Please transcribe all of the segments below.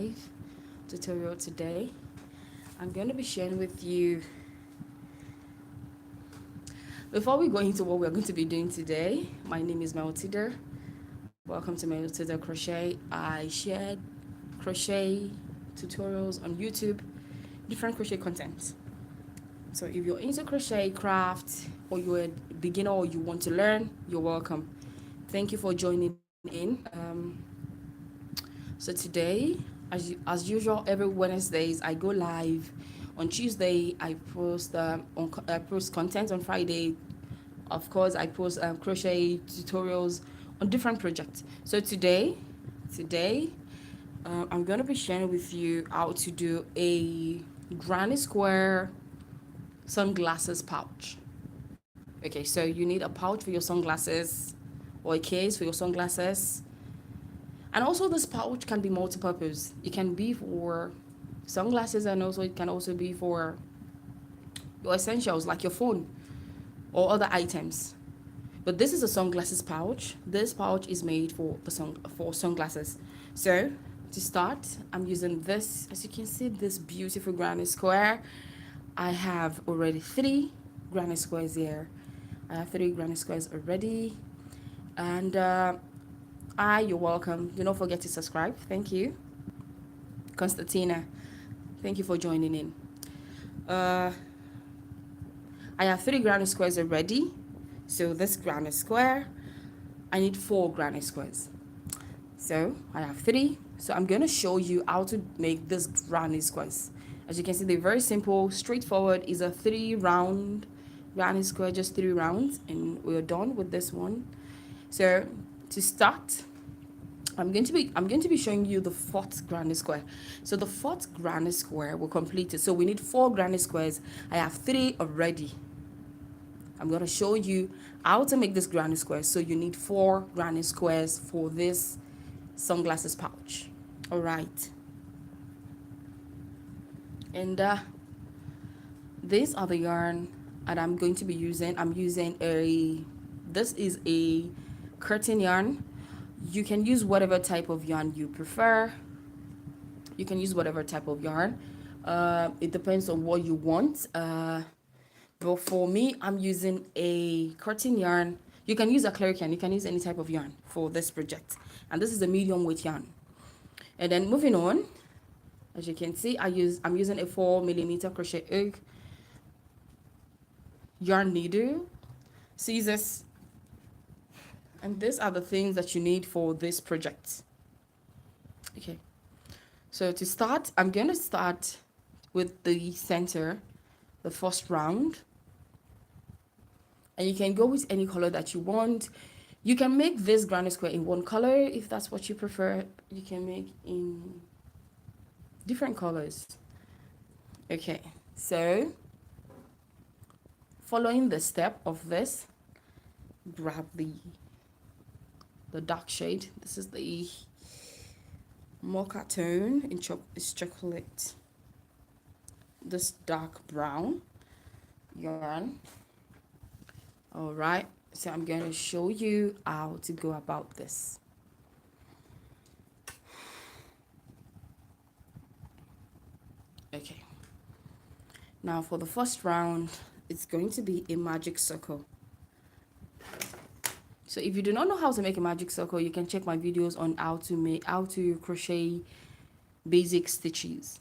live tutorial today. I'm going to be sharing with you, before we go into what we're going to be doing today. My name is Maltida. Welcome to Maltida Crochet. I shared crochet tutorials on YouTube, different crochet content. So if you're into crochet craft, or you're a beginner, or you want to learn, you're welcome. Thank you for joining in. So today, as usual, every Wednesdays I go live. On Tuesday I post I post content. On Friday, of course, I post crochet tutorials on different projects. So today I'm gonna be sharing with you how to do a granny square sunglasses pouch. Okay, so you need a pouch for your sunglasses, or a case for your sunglasses. And also this pouch can be multi-purpose. It can be for sunglasses, and also it can also be for your essentials like your phone or other items. But this is a sunglasses pouch. This pouch is made for sunglasses. So to start, I'm using this, as you can see, this beautiful granny square. I have already 3 granny squares here. I have 3 granny squares already. And you're welcome. Do not forget to subscribe. Thank you. Constantina, thank you for joining in. I have 3 granny squares already. So this granny square, I need 4 granny squares. So I have 3. So I'm going to show you how to make this granny squares. As you can see, they're very simple, straightforward. Is a 3 round granny square, just 3 rounds, and we're done with this one. So to start, I'm going to be showing you the 4th granny square. So the 4th granny square will complete it. So we need 4 granny squares. I have 3 already. I'm going to show you how to make this granny square. So you need 4 granny squares for this sunglasses pouch. All right. And these are the yarn that I'm going to be using. This is a curtain yarn. You can use whatever type of yarn you prefer. You can use whatever type of yarn. It depends on what you want. But for me, I'm using a curtain yarn. You can use acrylic yarn. You can use any type of yarn for this project. And this is a medium weight yarn. And then moving on, as you can see, I'm using a 4mm crochet hook, yarn needle, scissors, and these are the things that you need for this project. Okay, so to start, I'm going to start with the center, the first round. And you can go with any color that you want. You can make this granny square in one color if that's what you prefer. You can make in different colors. Okay, so following the step of this, grab the dark shade. This is the mocha tone in chocolate. This dark brown yarn. All right, so I'm going to show you how to go about this. Okay, now for the first round, it's going to be a magic circle. So if you do not know how to make a magic circle, you can check my videos on how to crochet basic stitches.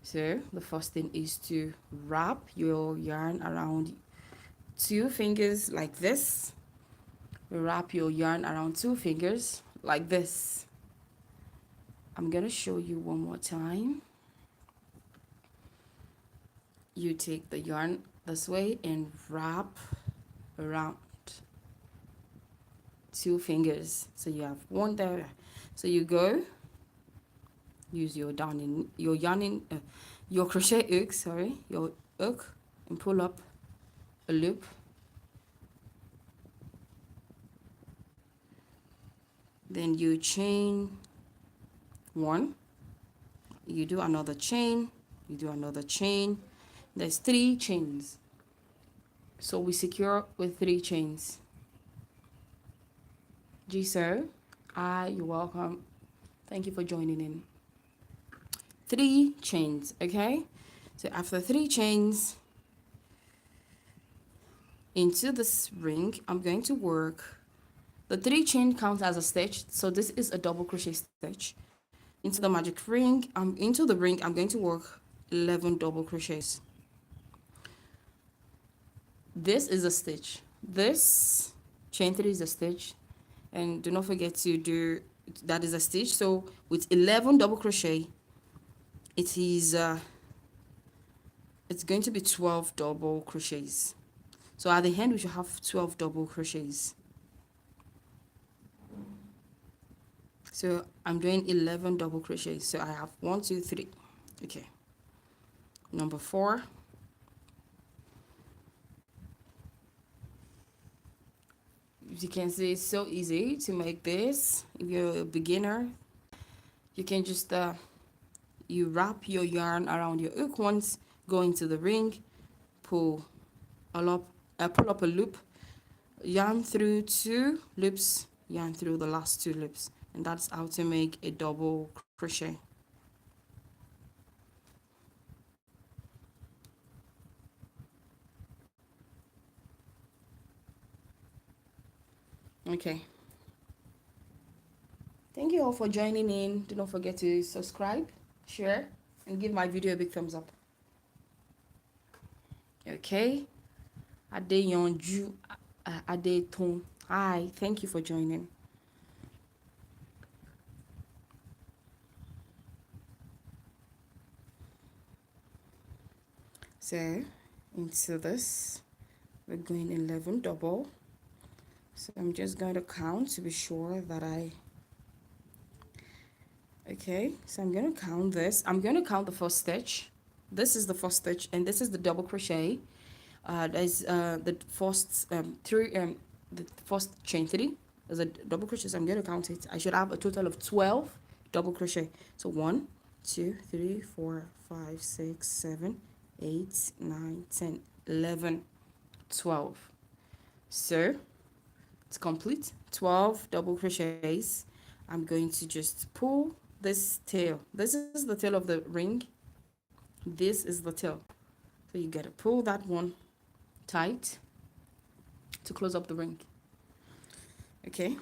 So the first thing is to wrap your yarn around 2 fingers like this. Wrap your yarn around 2 fingers like this. I'm gonna show you one more time. You take the yarn this way and wrap around 2 fingers. So you have 1 there. So you go, use your crochet hook, your hook, and pull up a loop. Then you chain 1, you do another chain, you do another chain. There's 3 chains. So we secure with 3 chains. G sir, you're welcome. Thank you for joining in. 3 chains. Okay, so after 3 chains into this ring, I'm going to work the 3 chain counts as a stitch, so this is a double crochet stitch. Into the magic ring, into the ring, I'm going to work 11 double crochets. This is a stitch. This chain 3 is a stitch, and do not forget to do that is a stitch. So with 11 double crochet, it is it's going to be 12 double crochets. So at the end we should have 12 double crochets. So I'm doing 11 double crochets. So I have 1 2 3. Okay, number 4. As you can see, it's so easy to make this. If you're a beginner, you can just you wrap your yarn around your hook once, go into the ring, pull up a loop, yarn through 2 loops, yarn through the last 2 loops, and that's how to make a double crochet. Okay, thank you all for joining in. Do not forget to subscribe, share, and give my video a big thumbs up. Okay, Adeyonju Adeton, hi, thank you for joining. So into this, we're going 11 double. So I'm just going to count to be sure that okay, so I'm going to count this. I'm going to count the first stitch. This is the first stitch, and this is the double crochet. There's the first the first chain 3. There's a double crochet, so I'm going to count it. I should have a total of 12 double crochet. So 1 2 3 4 5 6 7 8 9 10 11 12. So it's complete. 12 double crochets. I'm going to just pull this tail. This is the tail of the ring. This is the tail. So you gotta pull that one tight to close up the ring. Okay,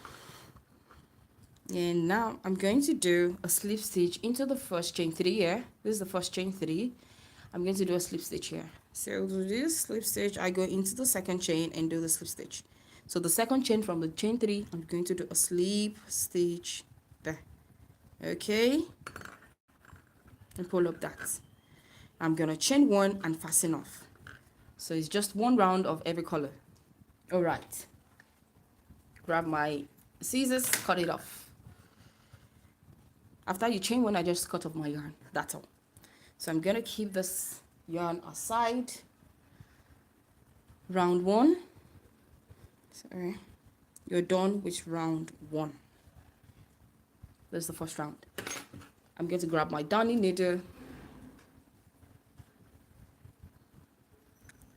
and now I'm going to do a slip stitch into the first chain 3 here. This is the first chain 3. I'm going to do a slip stitch here. So to do this slip stitch, I go into the second chain and do the slip stitch. So the second chain from the chain 3, I'm going to do a slip stitch there. Okay, and pull up that. I'm gonna chain 1 and fasten off. So it's just 1 round of every color. All right, grab my scissors, cut it off. After you chain 1, I just cut off my yarn. That's all. So I'm gonna keep this yarn aside. Round 1. Sorry, you're done with round 1. This is the first round. I'm going to grab my darning needle,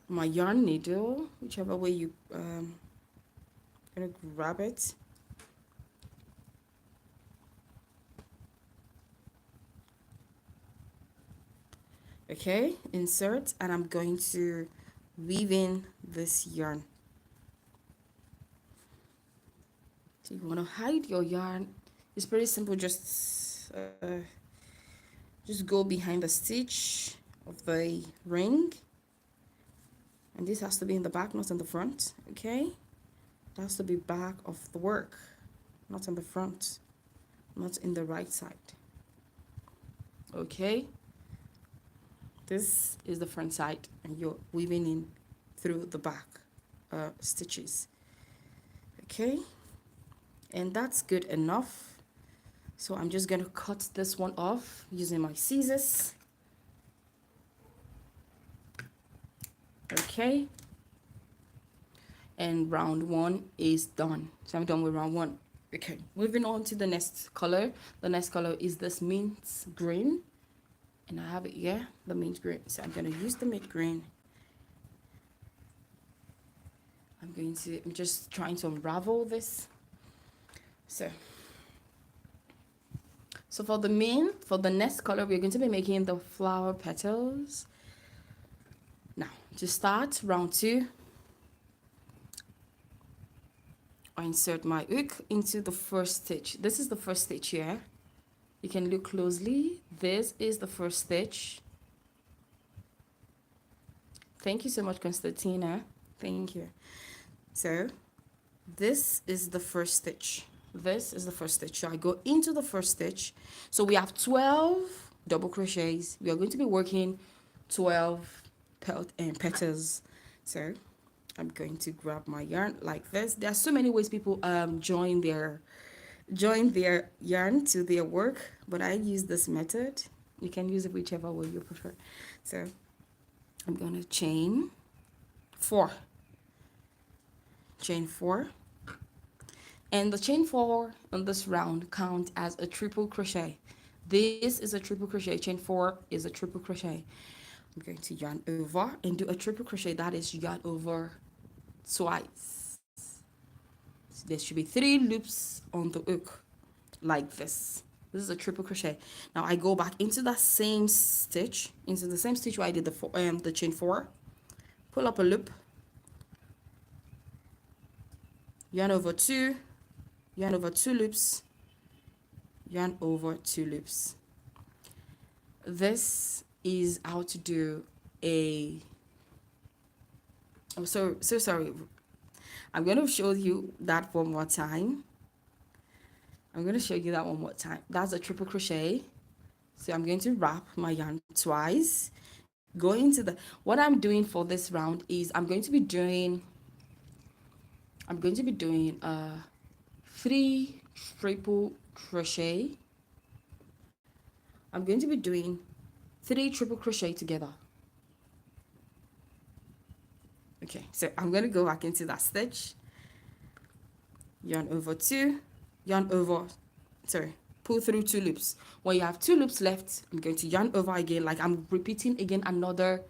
my yarn needle, whichever way you gonna grab it. Okay, insert, and I'm going to weave in this yarn. So you want to hide your yarn. It's pretty simple. Just go behind the stitch of the ring, and this has to be in the back, not in the front. Okay, it has to be back of the work, not in the front, not in the right side. Okay, this is the front side, and you're weaving in through the back stitches. Okay, and that's good enough. So I'm just going to cut this one off using my scissors. Okay, and round 1 is done. So I'm done with round 1. Okay, moving on to the next color. The next color is this mint green, and I have it here, the mint green. So I'm going to use the mint green. I'm just trying to unravel this. So So for the next color, we're going to be making the flower petals. Now, to start round 2, I insert my hook into the first stitch. This is the first stitch here. You can look closely. This is the first stitch. Thank you so much, Constantina. Thank you. So this is the first stitch. This is the first stitch. So I go into the first stitch. So we have 12 double crochets. We are going to be working 12 petals. So I'm going to grab my yarn like this. There are so many ways people join their yarn to their work, but I use this method. You can use it whichever way you prefer. So I'm going to chain 4. Chain 4. And the chain 4 on this round count as a triple crochet. This is a triple crochet. Chain 4 is a triple crochet. I'm going to yarn over and do a triple crochet. That is yarn over twice. So there should be 3 loops on the hook like this. This is a triple crochet. Now I go back into that same stitch, into the same stitch where I did the chain 4. Pull up a loop. Yarn over 2. Yarn over 2 loops, yarn over 2 loops. This is how to do a, oh, so sorry. I'm going to show you that one more time. That's a triple crochet. So I'm going to wrap my yarn twice. Go into the, what I'm doing for this round is I'm going to be doing 3 triple crochet. I'm going to be doing 3 triple crochet together. Okay, so I'm going to go back into that stitch. Yarn over 2, pull through 2 loops. When you have 2 loops left, I'm going to yarn over again, like I'm repeating again another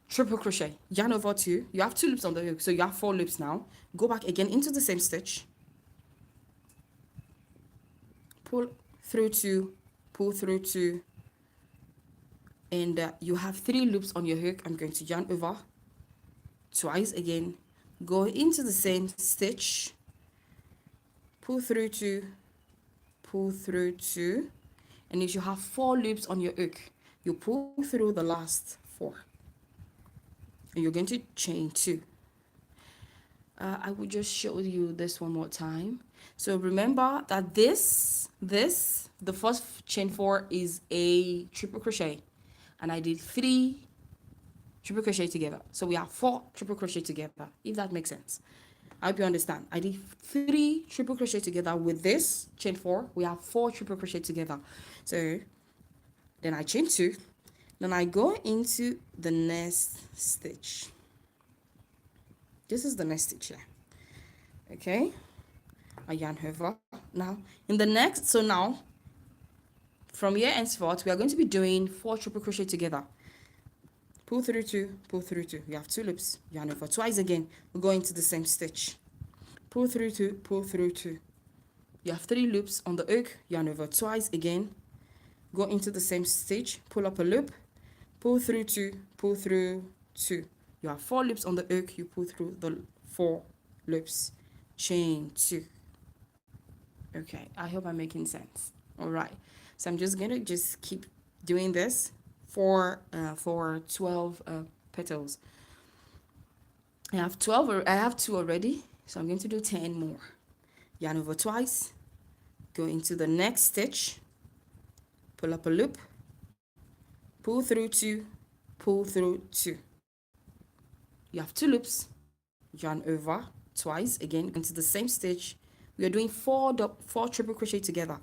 triple crochet. Yarn over 2, you have 2 loops on the hook, so you have 4 loops now. Go back again into the same stitch. Pull through 2, pull through 2, and you have 3 loops on your hook. I'm going to yarn over twice again, go into the same stitch, pull through 2, pull through 2, and you should have 4 loops on your hook. You pull through the last 4, and you're going to chain 2. I will just show you this one more time. So remember that the first chain 4 is a triple crochet, and I did 3 triple crochet together. So we have 4 triple crochet together, if that makes sense. I hope you understand. I did 3 triple crochet together with this chain 4. We have 4 triple crochet together. So then I chain 2. Then I go into the next stitch. This is the next stitch here. Okay. I yarn over. Now in the next, so now from here henceforth, we are going to be doing 4 triple crochet together. Pull through 2, pull through 2. You have 2 loops. Yarn over twice again. We go into the same stitch. Pull through 2, pull through 2. You have 3 loops on the hook. Yarn over twice again. Go into the same stitch. Pull up a loop. Pull through 2, pull through 2. You have 4 loops on the hook. You pull through the 4 loops. Chain 2. Okay, I hope I'm making sense. All right. So I'm just going to keep doing this for 12 petals. I have 12, or I have 2 already, so I'm going to do 10 more. Yarn over twice, go into the next stitch, pull up a loop, pull through 2, pull through 2. You have 2 loops, yarn over twice, again into the same stitch. We are doing 4 triple crochet together.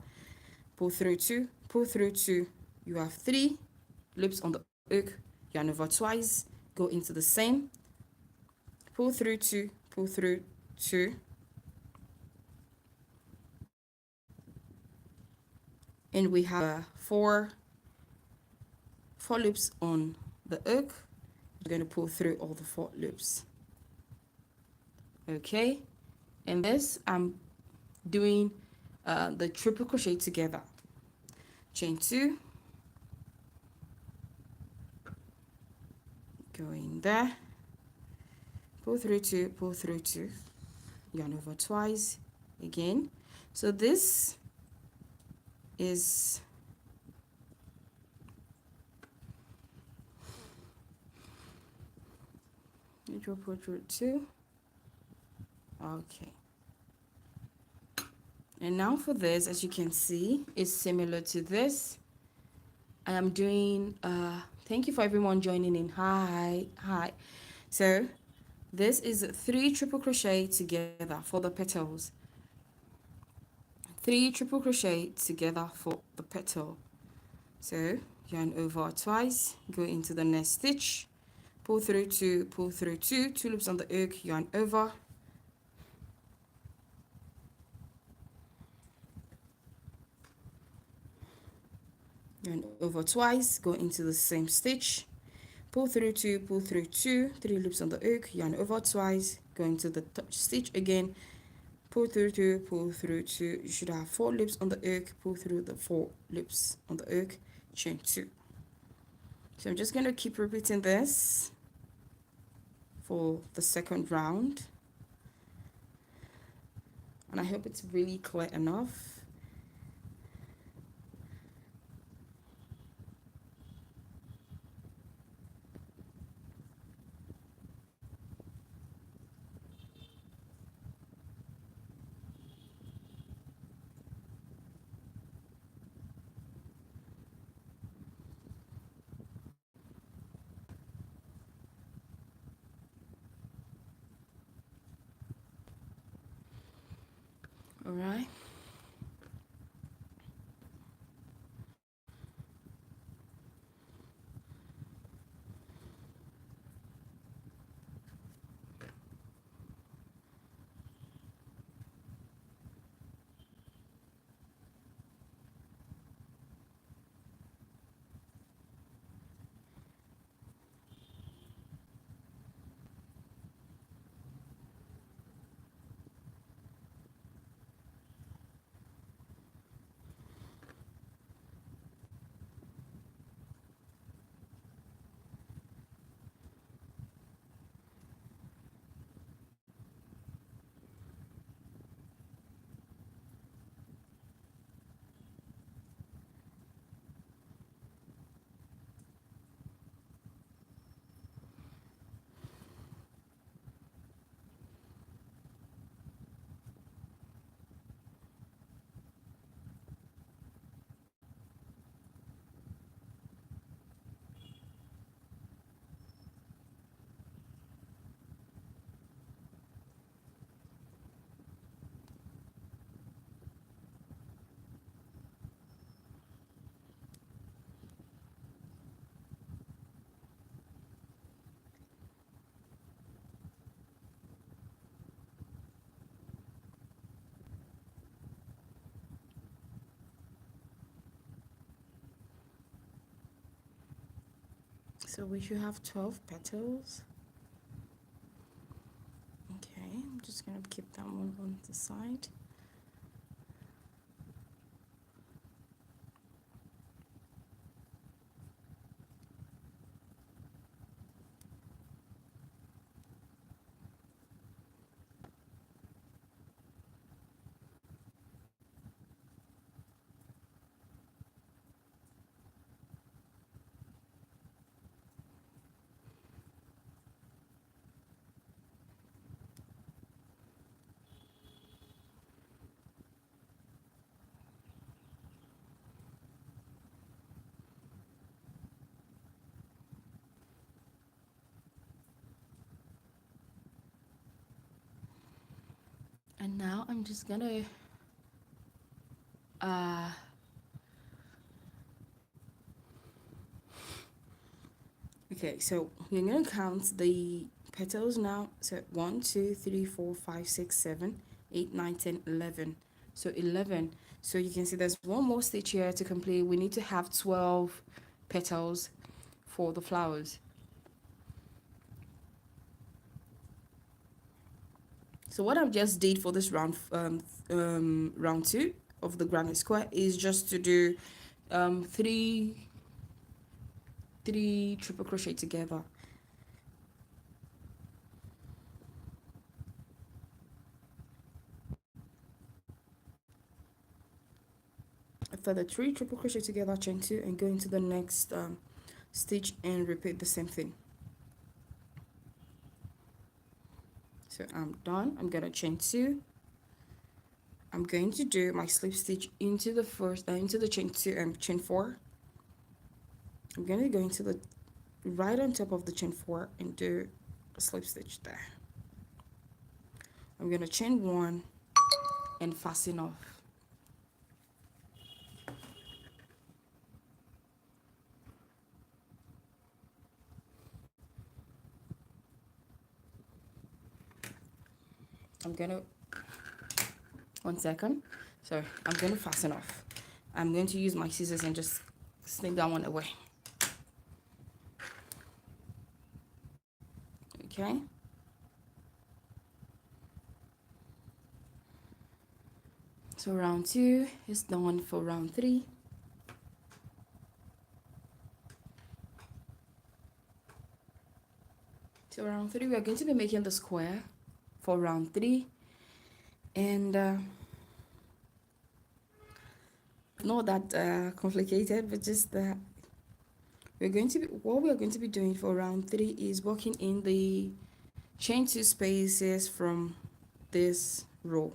Pull through 2, pull through 2. You have 3 loops on the hook, yarn over twice, go into the same, pull through 2, pull through 2, and we have 4 loops on the hook. We're going to pull through all the 4 loops. Okay, and this I'm doing the triple crochet together. chain 2, go in there, pull through 2, pull through 2, yarn over twice again. So this is pull through 2. Okay, and now for this, as you can see, it's similar to this. I am doing thank you for everyone joining in. Hi. So this is 3 triple crochet together for the petals, 3 triple crochet together for the petal. So yarn over twice, go into the next stitch, pull through 2, pull through 2, 2 loops on the hook, yarn over, yarn over twice, go into the same stitch, pull through 2, pull through 2, 3 loops on the hook, yarn over twice, go into the stitch again, pull through 2, pull through 2. You should have 4 loops on the hook, pull through the 4 loops on the hook, chain 2. So I'm just going to keep repeating this for the second round, and I hope it's really clear enough. All right. So we should have 12 petals. Okay, I'm just going to keep that one on the side. And now I'm just gonna okay, so we're gonna count the petals now. So 1 2 3 4 5 6 7 8 9 10 11. So 11. So you can see there's one more stitch here to complete. We need to have 12 petals for the flowers. So what I've just did for this round round 2 of the granite square is just to do three triple crochet together. After the 3 triple crochet together, chain 2 and go into the next stitch and repeat the same thing. So I'm done. I'm gonna chain 2. I'm going to do my slip stitch into the first into the chain 2 and chain 4. I'm gonna go into the right on top of the chain 4 and do a slip stitch there. I'm gonna chain 1 and fasten off. I'm gonna 1 second. Sorry, I'm gonna fasten off. I'm going to use my scissors and just snip that one away. Okay. So round 2 is done for round 3. So round 3, we are going to be making the square for round 3, and not that complicated, but just that what we are going to be doing for round 3 is working in the chain 2 spaces from this row.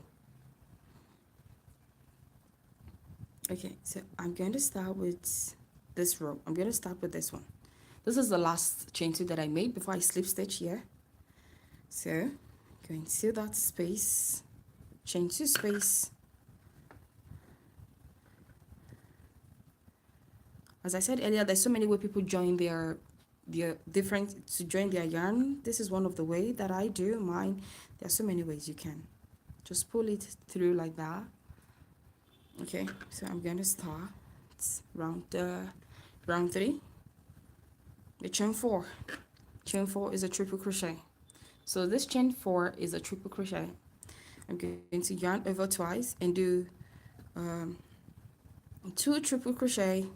Okay, so I'm going to start with this row. I'm going to start with this one. This is the last chain 2 that I made before I slip stitch here. So go into that space, chain 2 space. As I said earlier, there's so many ways people join their different to join their yarn. This is one of the way that I do mine. There are so many ways you can just pull it through like that. Okay, so I'm going to start round 3. The chain 4. Chain 4 is a triple crochet. So this chain 4 is a triple crochet. I'm going to yarn over twice and do 2 triple crochet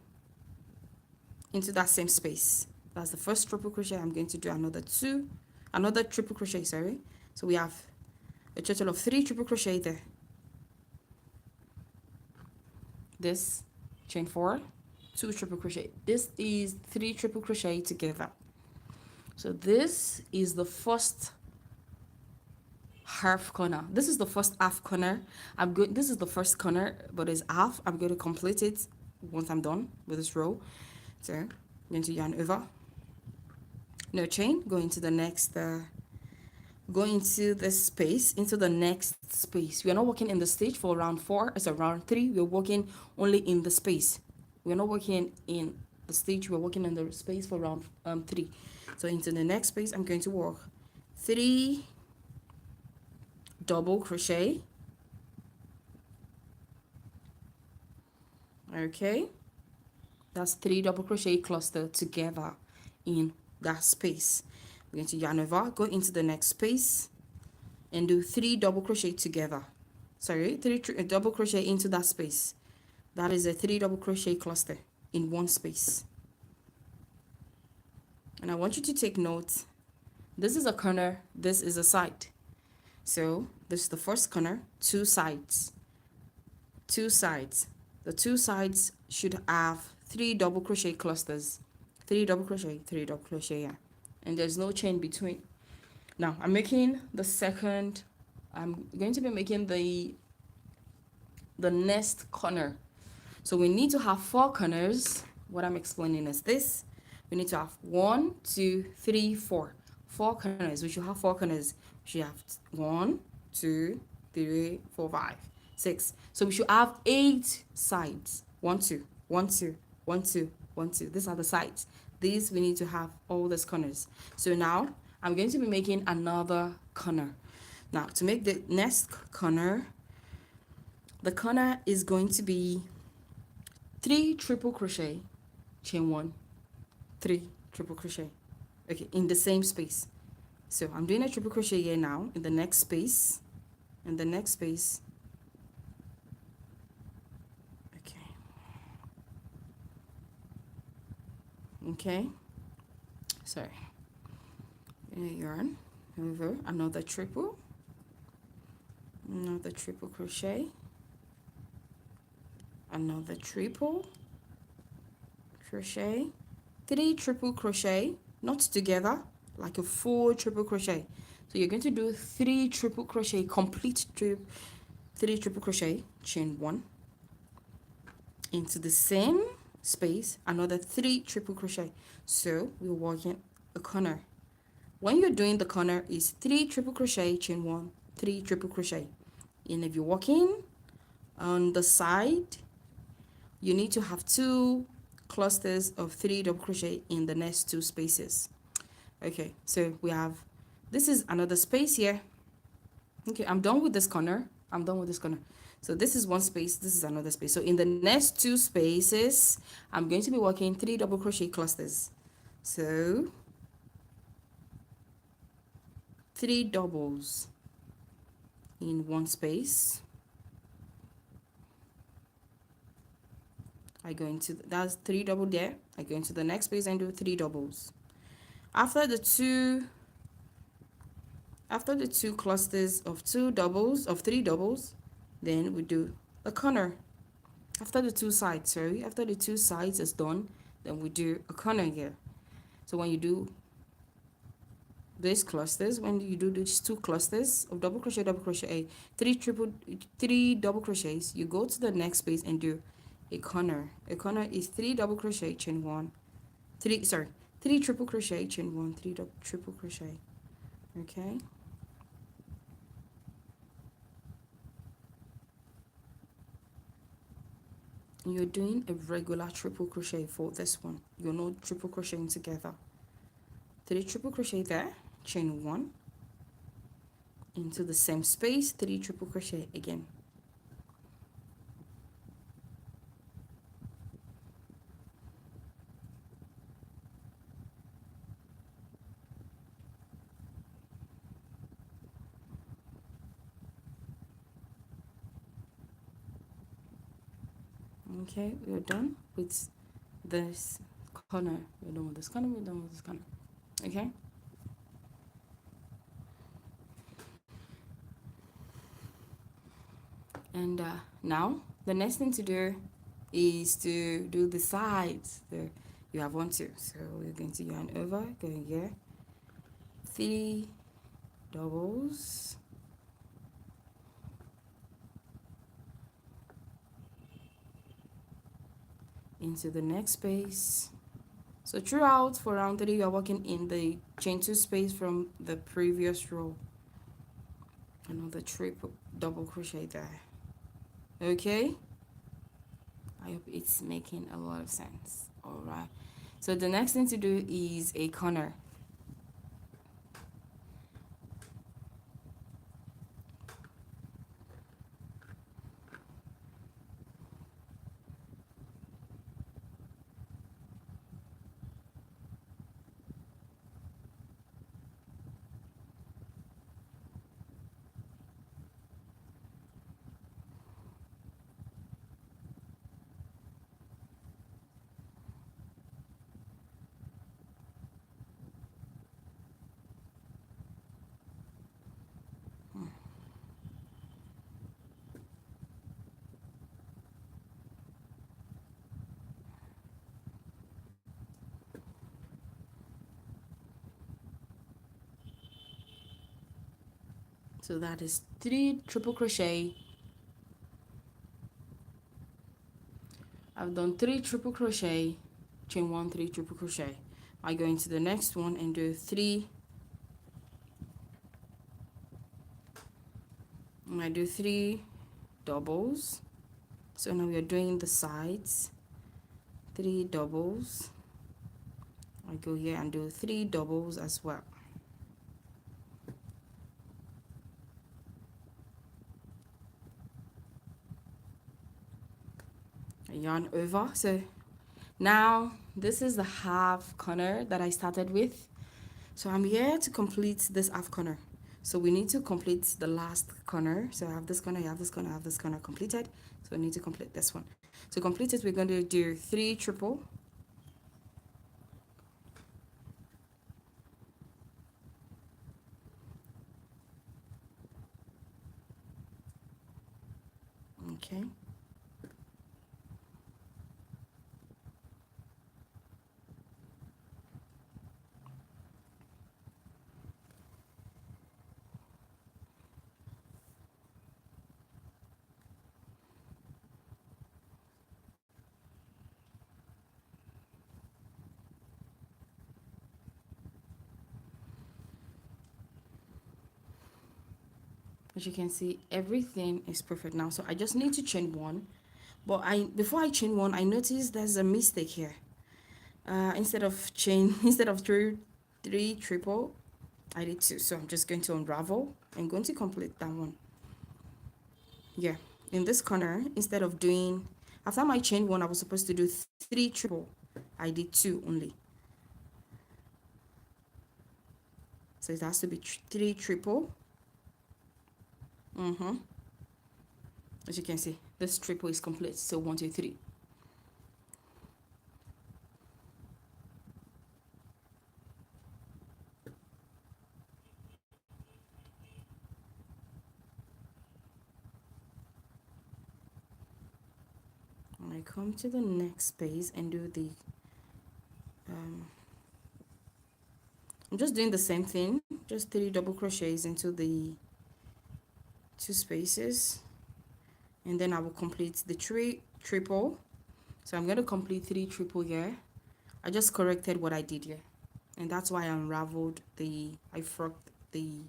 into that same space. That's the first triple crochet. I'm going to do another triple crochet, sorry. So we have a total of 3 triple crochet there. This chain 4, 2 triple crochet. This is 3 triple crochet together. So this is the first half corner. This is the first half corner. This is the first corner, but it's half. I'm going to complete it once I'm done with this row. So I'm going to yarn over, no chain, go into the next go into the space, into the next space. We are not working in the stitch for round 4. It's a round 3. We're working only in the space. We're not working in the stitch. We're working in the space for round 3. So into the next space, I'm going to work 3 double crochet. Okay, that's 3 double crochet cluster together in that space. We're going to yarn over, go into the next space and do 3 double crochet together. Sorry, 3 double crochet into that space. That is a 3 double crochet cluster in one space. And I want you to take note. This is a corner, this is a side. So this is the first corner, 2 sides. 2 sides. The 2 sides should have 3 double crochet clusters. 3 double crochet, 3 double crochet, yeah. And there's no chain between. Now I'm making the second. I'm going to be making the next corner. So we need to have 4 corners. What I'm explaining is this. We need to have 1, 2, 3, 4. 4 corners. We should have 4 corners. We should have 1, 2, 3, 4, 5, 6. So we should have 8 sides. 1, 2, 1, 2, 1, 2, 1, 2. These are the sides. These we need to have all these corners. So now I'm going to be making another corner. Now to make the next corner, the corner is going to be 3 triple crochet, chain 1, 3 triple crochet, okay, in the same space. So I'm doing a triple crochet here now in the next space, in the next space. Okay, Okay, sorry. Yarn over, another triple crochet, another triple crochet, 3 triple crochet, not together, like a 4 triple crochet. So you're going to do 3 triple crochet, complete 3 triple crochet, chain 1, into the same space, another 3 triple crochet. So we're working a corner. When you're doing the corner is 3 triple crochet, chain 1, 3 triple crochet. And if you're working on the side, you need to have 2 clusters of 3 double crochet in the next 2 spaces. Okay, so we have, this is another space here. Okay, I'm done with this corner. So this is one space, this is another space. So in the next 2 spaces, I'm going to be working 3 double crochet clusters. So 3 doubles in one space. I go into, that's 3 double there. I go into the next space and do 3 doubles. After the two clusters of 3 doubles, then we do a corner. After the 2 sides is done, then we do a corner here. So when you do these clusters, when you do these 2 clusters of double crochet, 3 double crochets, you go to the next space and do a corner. A corner is 3 double crochet, chain 1, 3 triple crochet, chain 1, 3 double triple crochet. Okay, and you're doing a regular triple crochet for this one. You're not triple crocheting together. 3 triple crochet there, chain 1, into the same space, 3 triple crochet again. Okay, we're done with this corner. We're done with this corner. Okay. And now the next thing to do is to do the sides. You have 1, 2. So we're going to yarn over, going here, 3 doubles, into the next space. So throughout for round 3, you are working in the chain 2 space from the previous row. Another triple double crochet there. Okay, I hope it's making a lot of sense. All right, so the next thing to do is a corner. So that is 3 triple crochet. I've done 3 triple crochet, chain 1, 3 triple crochet. I go into the next one and do 3, and I do 3 doubles. So now we are doing the sides, 3 doubles. I go here and do 3 doubles as well. I yarn over. So now this is the half corner that I started with. So I'm here to complete this half corner. So we need to complete the last corner. So I have this corner, I have this corner, I have this corner completed. So we need to complete this one. To complete it, we're going to do 3 triple. Okay. As you can see, everything is perfect now. So I just need to chain one. But before I chain one, I noticed there's a mistake here. Instead of instead of three triple, I did two. So I'm just going to unravel and going to complete that one. Yeah, in this corner, instead of doing, after my chain one, I was supposed to do three triple. I did two only. So it has to be three triple. As you can see, this triple is complete. So 1, 2, 3. And I come to the next space and do the I'm just doing the same thing, just 3 double crochets into the 2 spaces, and then I will complete the 3 triple. So I'm going to complete 3 triple here. I just corrected what I did here, and that's why I unraveled I frocked the,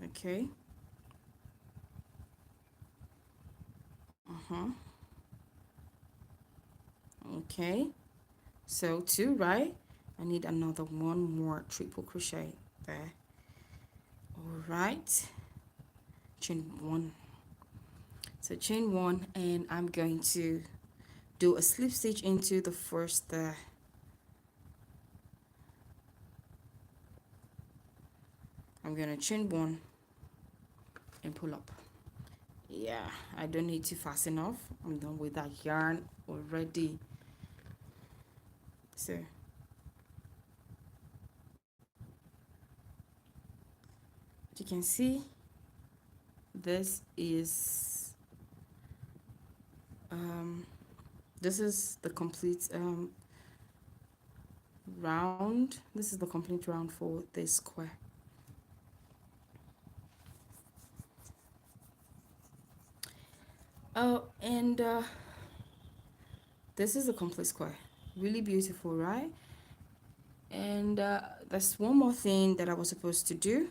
okay, okay, so 2, right? I need another 1 more triple crochet there. All right, chain 1. So chain 1, and I'm going to do a slip stitch into the first I'm gonna chain 1 and pull up. Yeah, I don't need to fasten off. I'm done with that yarn already. So you can see, this is the complete round. This is the complete round for this square. Oh, and this is a complete square. Really beautiful, right? And there's one more thing that I was supposed to do.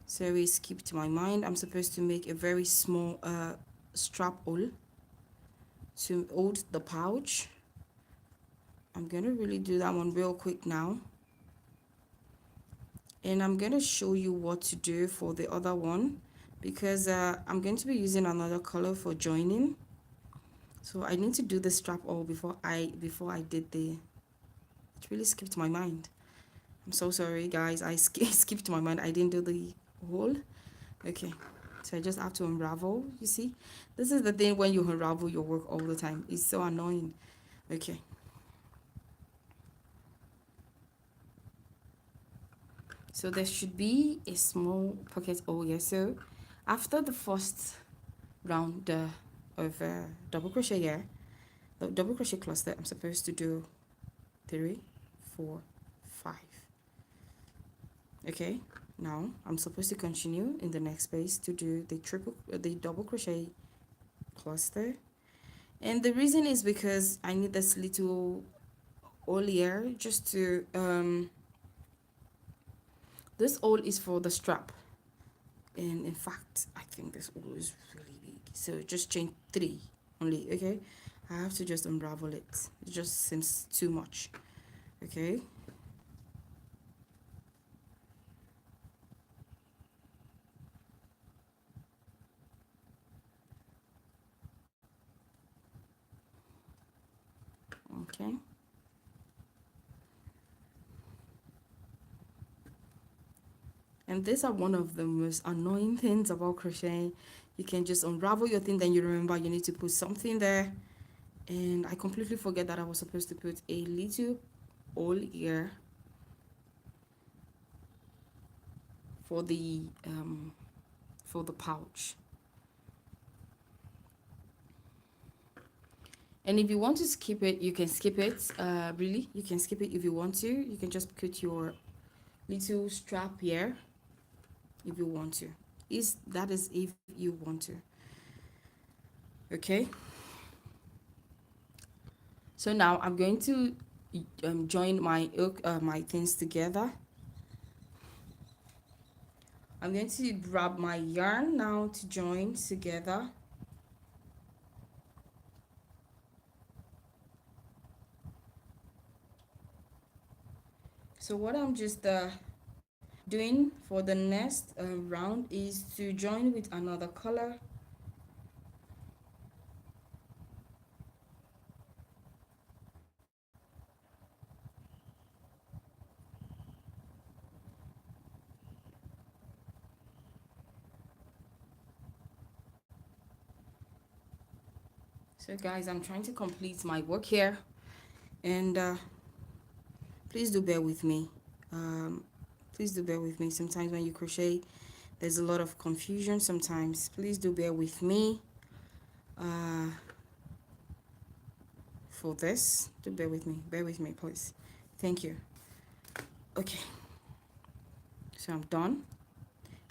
So it skipped my mind. I'm supposed to make a very small strap hole to hold the pouch. I'm gonna really do that one real quick now, and I'm gonna show you what to do for the other one, because I'm going to be using another color for joining. So I need to do the strap hole before I did the, it really skipped my mind. I'm so sorry guys, I skipped my mind. I didn't do the hole. Okay, so I just have to unravel. You see, this is the thing when you unravel your work all the time. It's so annoying. Okay, so there should be a small pocket hole here. So after the first round of double crochet here, the double crochet cluster, I'm supposed to do 3, 4, 5. Okay, now I'm supposed to continue in the next space to do the double crochet cluster. And the reason is because I need this little hole here just to this hole is for the strap, and in fact I think this hole is really big, so just chain 3 only. Okay, I have to just unravel it. It just seems too much. Okay, okay, and these are one of the most annoying things about crocheting. You can just unravel your thing, then you remember you need to put something there, and I completely forget that I was supposed to put a little hole here for the pouch. And if you want to skip it, you can skip it. Really, you can skip it if you want to. You can just put your little strap here if you want to. That is if you want to. Okay. So now I'm going to join my things together. I'm going to grab my yarn now to join together. So what I'm just doing for the next round is to join with another color. So guys, I'm trying to complete my work here, and please do bear with me. Please do bear with me. Sometimes when you crochet, there's a lot of confusion sometimes. Please do bear with me for this. Do bear with me. Bear with me, please. Thank you. Okay. So I'm done.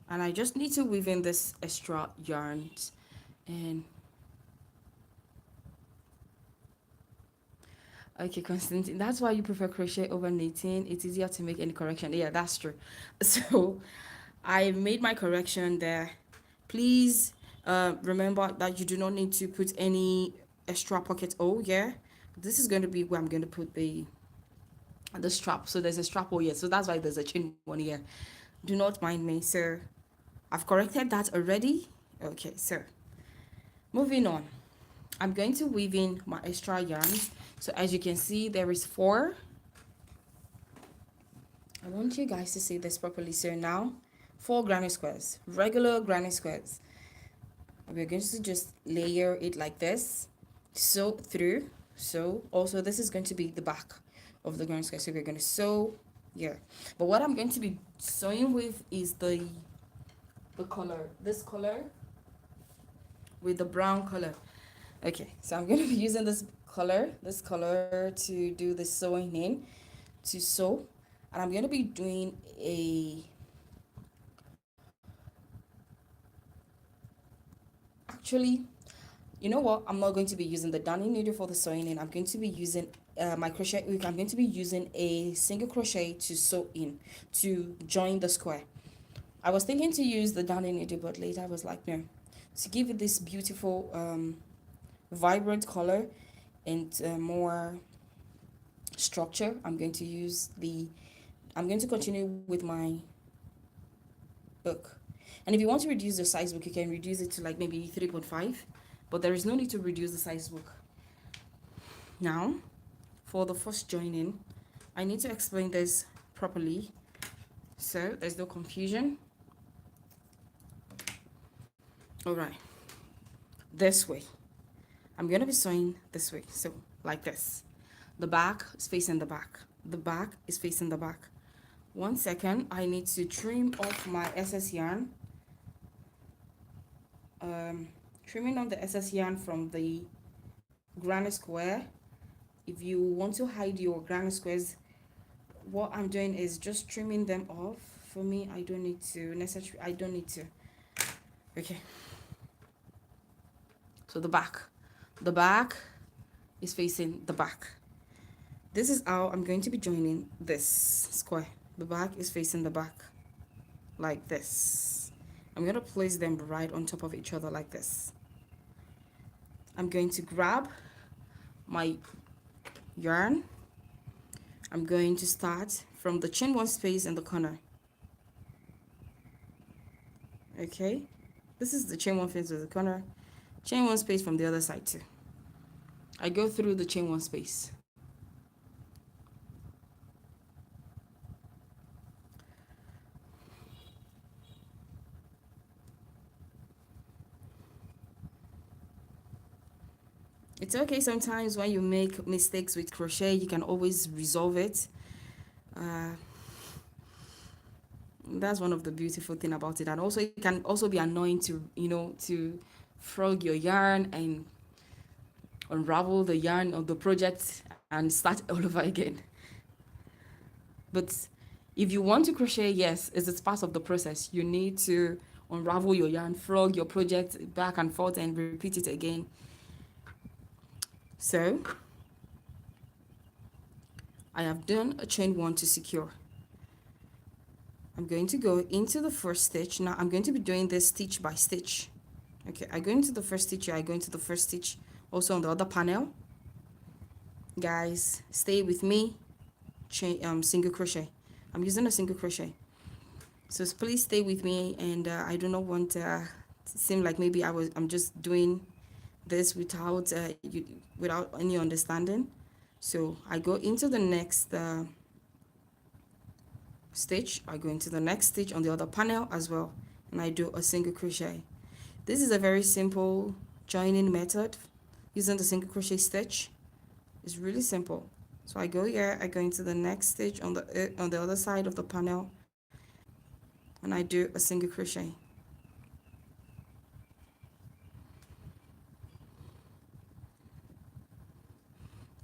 And I just need to weave in this extra yarns. And okay, Constantine, that's why you prefer crochet over knitting. It's easier to make any correction. Yeah, that's true. So I made my correction there. Please remember that you do not need to put any extra pocket hole. Yeah, this is going to be where I'm going to put the strap. So there's a strap hole here. So that's why there's a chain one here. Do not mind me. So I've corrected that already. Okay, so moving on. I'm going to weave in my extra yarns. So as you can see, there is 4. I want you guys to see this properly. So now 4 granny squares, regular granny squares. We're going to just layer it like this, sew through. So also this is going to be the back of the granny square. So we're going to sew here. But what I'm going to be sewing with is the color, this color with the brown color. Okay, so I'm going to be using this color to do the sewing in, to sew. And I'm going to be doing actually, you know what, I'm not going to be using the darning needle for the sewing in. I'm going to be using my crochet hook. I'm going to be using a single crochet to sew in, to join the square. I was thinking to use the darning needle, but later I was like, no, to give it this beautiful vibrant color and more structure, I'm going to continue with my book. And if you want to reduce the size book, you can reduce it to like maybe 3.5, but there is no need to reduce the size book. Now for the first joining, I need to explain this properly so there's no confusion. All right, this way. I'm going to be sewing this way, so like this. The back is facing the back. The back is facing the back. 1 second, I need to trim off my excess yarn. Trimming off the excess yarn from the granny square. If you want to hide your granny squares, what I'm doing is just trimming them off. For me, I don't need to. Okay. So the back is facing the back. This is how I'm going to be joining this square. The back is facing the back like this. I'm going to place them right on top of each other like this. I'm going to grab my yarn. I'm going to start from the chain 1 space in the corner. Okay, this is the chain 1 space in the corner, chain 1 space from the other side too. I go through the chain 1 space. It's okay sometimes when you make mistakes with crochet, you can always resolve it. That's one of the beautiful thing about it. And also it can also be annoying to, to frog your yarn and unravel the yarn of the project and start all over again. But if you want to crochet, yes, it's part of the process. You need to unravel your yarn, frog your project back and forth, and repeat it again. So I have done a chain 1 to secure. I'm going to go into the first stitch. Now I'm going to be doing this stitch by stitch. Okay, I go into the first stitch here, I go into the first stitch also on the other panel. Guys, stay with me. Single crochet. I'm using a single crochet, so please stay with me. And I do not want to seem like maybe I'm just doing this without without any understanding. So I go into the next stitch, I go into the next stitch on the other panel as well, and I do a single crochet. This is a very simple joining method using the single crochet stitch. It's really simple. So I go here, I go into the next stitch on the other side of the panel, and I do a single crochet.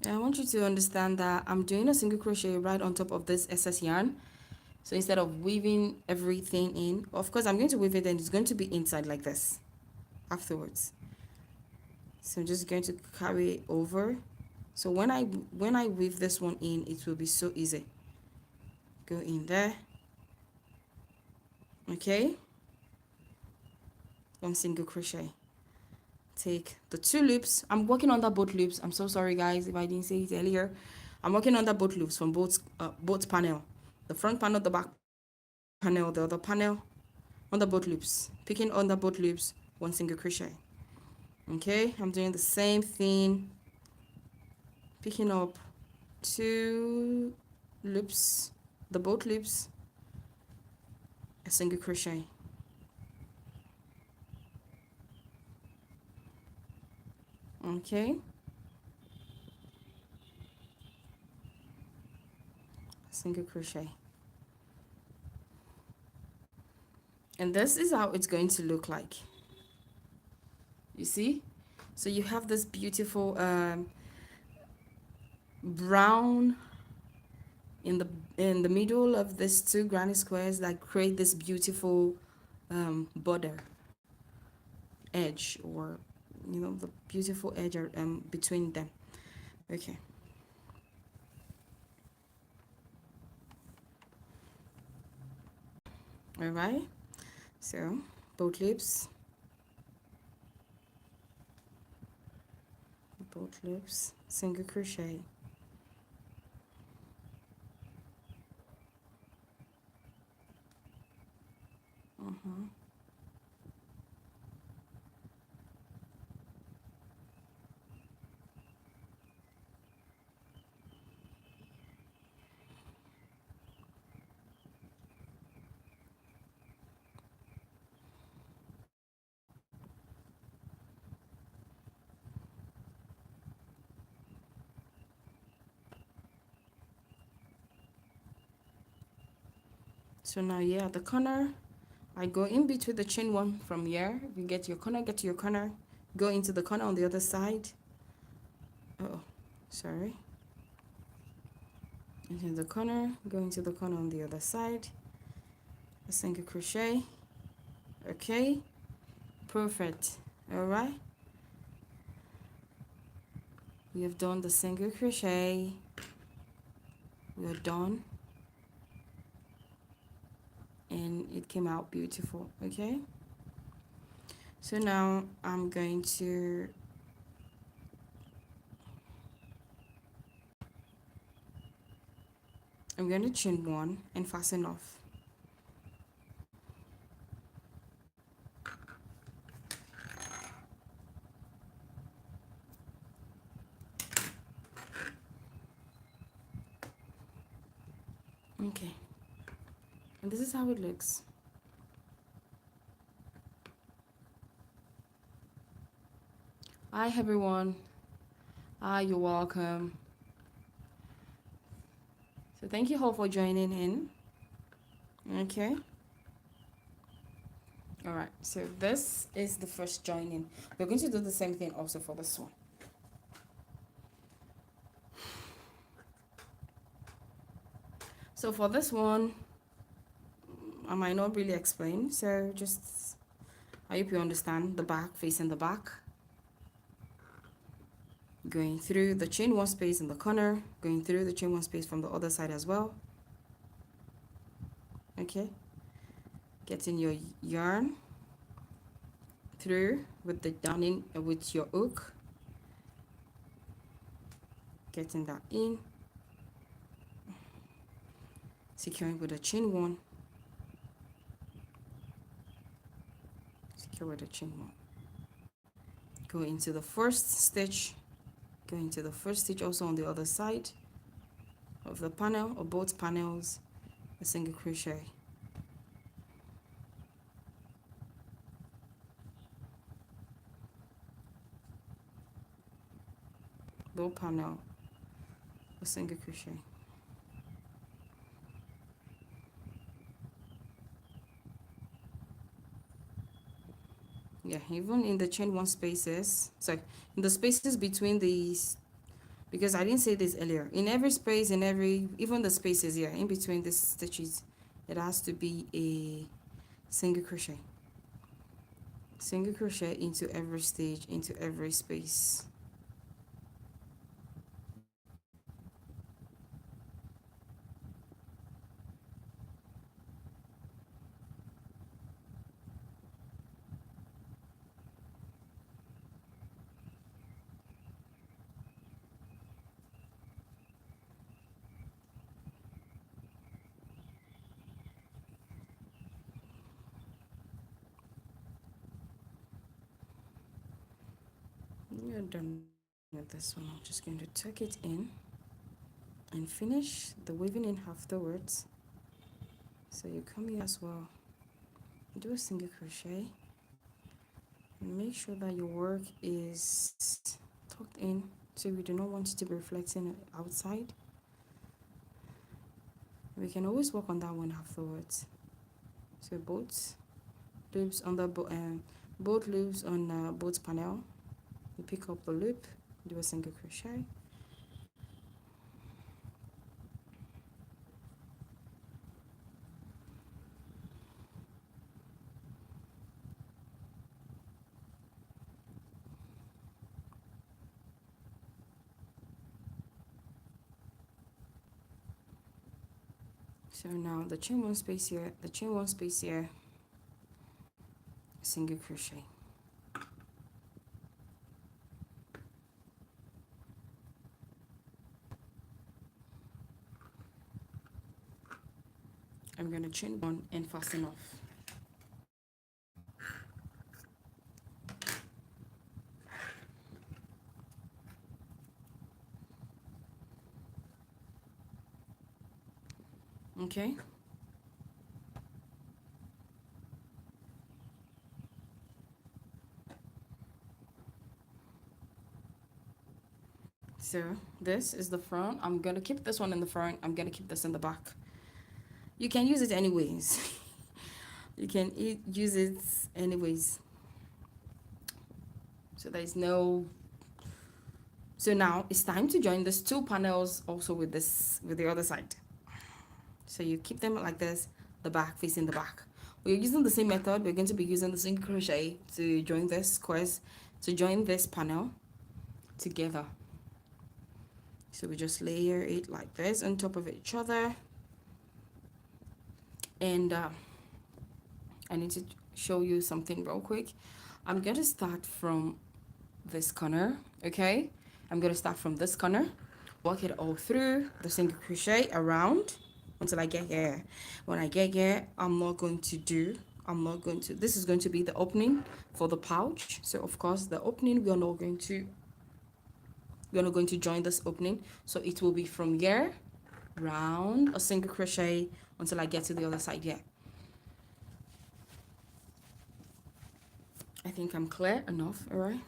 And I want you to understand that I'm doing a single crochet right on top of this excess yarn. So instead of weaving everything in, of course I'm going to weave it and it's going to be inside like this afterwards. So I'm just going to carry it over. So when I weave this one in, it will be so easy. Go in there. Okay. One single crochet. Take the 2 loops. I'm working under both loops. I'm so sorry guys if I didn't say it earlier. I'm working under both loops from both panel. The front panel, the back panel, the other panel, under both loops. Picking under both loops, 1 single crochet. Okay, I'm doing the same thing. Picking up 2 loops, the both loops, a single crochet. Okay. Single crochet. And this is how it's going to look like. You see? So you have this beautiful brown in the middle of these 2 granny squares that create this beautiful border edge, or the beautiful edge between them. Okay. All right, so both loops, single crochet. So now here at the corner, I go in between the chain 1 from here. You get to your corner, go into the corner on the other side. Oh, sorry. Into the corner, go into the corner on the other side, a single crochet. Okay, perfect. All right, we have done the single crochet. We're done, and it came out beautiful. Okay, so now I'm going to chain 1 and fasten off. Okay, and this is how it looks. Hi everyone. Hi, you're welcome. So thank you all for joining in. Okay, All right, so this is the first joining. We're going to do the same thing also for this one. So for this one, I might not really explain, so just, I hope you understand the back, facing the back, going through the chain one space in the corner, going through the chain one space from the other side as well. Okay, getting your yarn through with the darning with your hook, getting that in, securing with a chain one, secure with a chain one, go into the first stitch, go into the first stitch also on the other side of the panel or both panels, a single crochet, both panel, a single crochet. Yeah, even in the chain one spaces, so in the spaces between these, because I didn't say this earlier, in every space, in every, even the spaces here in between these stitches, it has to be a single crochet into every stitch, into every space. We're done with this one. I'm just going to tuck it in and finish the weaving in afterwards. So you come here as well, do a single crochet, and make sure that your work is tucked in, so we do not want it to be reflecting outside. We can always work on that one afterwards. So both loops on the both loops on both panel, you pick up the loop, do a single crochet, so now the chain one space here, the chain one space here, single crochet. I'm going to chain one and fasten off. Okay, so this is the front. I'm gonna keep this one in the front, I'm gonna keep this in the back. You can use it anyways. You can use it anyways, so there is no, so now it's time to join these two panels also with this, with the other side. So you keep them like this, the back facing the back. We're using the same method. We're going to be using the single crochet to join this squares, to join this panel together. So we just layer it like this on top of each other. And I need to show you something real quick. I'm going to start from this corner, okay? I'm going to start from this corner, work it all through the single crochet around until I get here. When I get here, this is going to be the opening for the pouch. So of course the opening, we're not going to join this opening. So it will be from here round a single crochet until I get to the other side here. I think I'm clear enough, all right?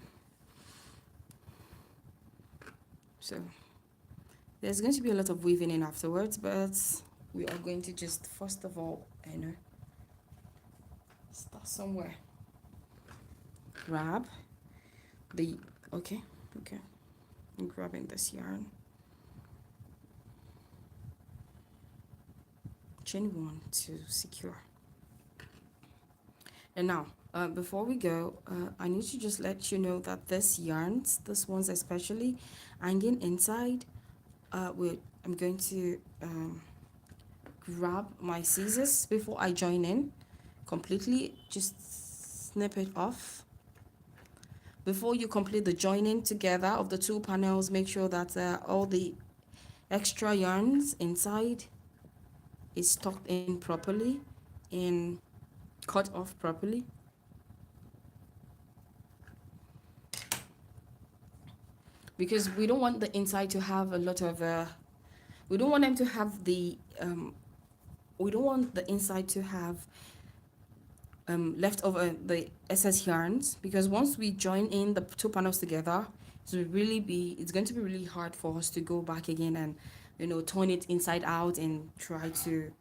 So there's going to be a lot of weaving in afterwards, but we are going to just first of all, start somewhere. Grab the, okay, I'm grabbing this yarn, chain 1 to secure. And now before we go, I need to just let you know that this ones especially, hanging inside, I'm going to grab my scissors before I join in completely, just snip it off. Before you complete the joining together of the 2 panels, make sure that all the extra yarns inside is tucked in properly and cut off properly. Because we don't want the inside to have a lot of we don't want them to have the we don't want the inside to have leftover the excess yarns, because once we join in the 2 panels together, it's going to be really hard for us to go back again and, you know, turn it inside out and try to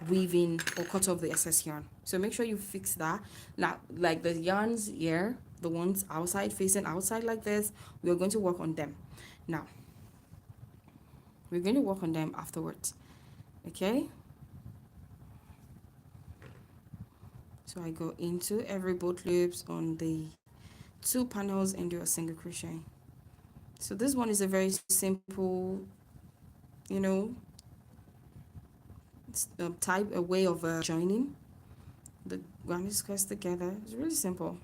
weave in or cut off the excess yarn. So make sure you fix that. Now, like the yarns here, the ones outside, facing outside like this, we are going to work on them. Now, we're going to work on them afterwards. Okay? So I go into every boat loops on the 2 panels and do a single crochet. So this one is a very simple, you know, a way of joining the granny squares together. It's really simple.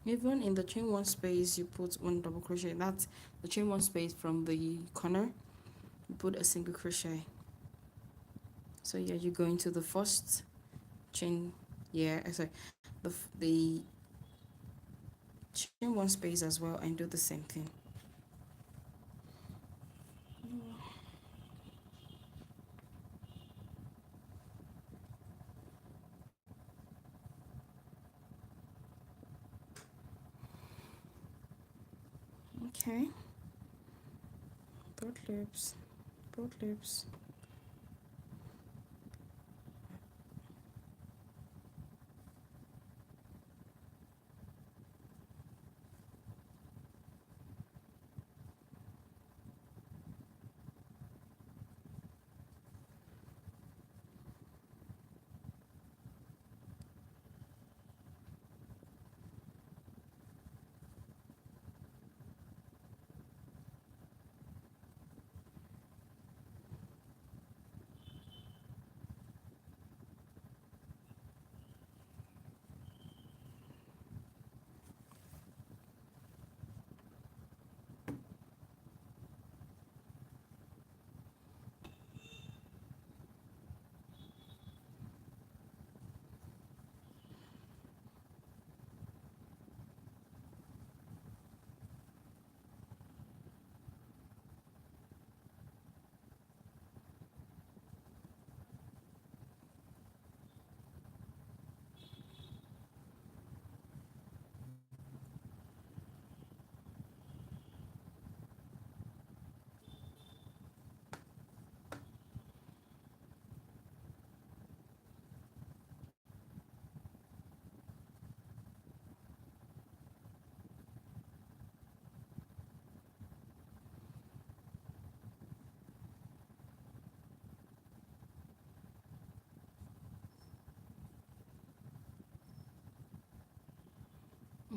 Even in the chain 1 space, you put 1 double crochet. That's the chain 1 space from the corner. You put a single crochet. So yeah, you go into the first chain, sorry, the chain 1 space as well and do the same thing. Okay, both loops.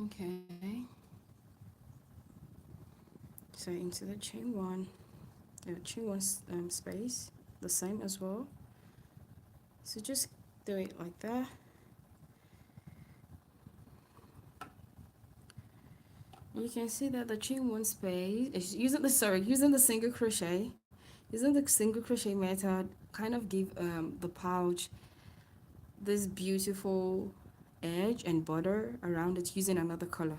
Okay, so into the chain one, chain one space, the same as well. So just do it like that. You can see that the chain one space is using the single crochet. Using the single crochet method kind of give the pouch this beautiful edge and border around it using another color.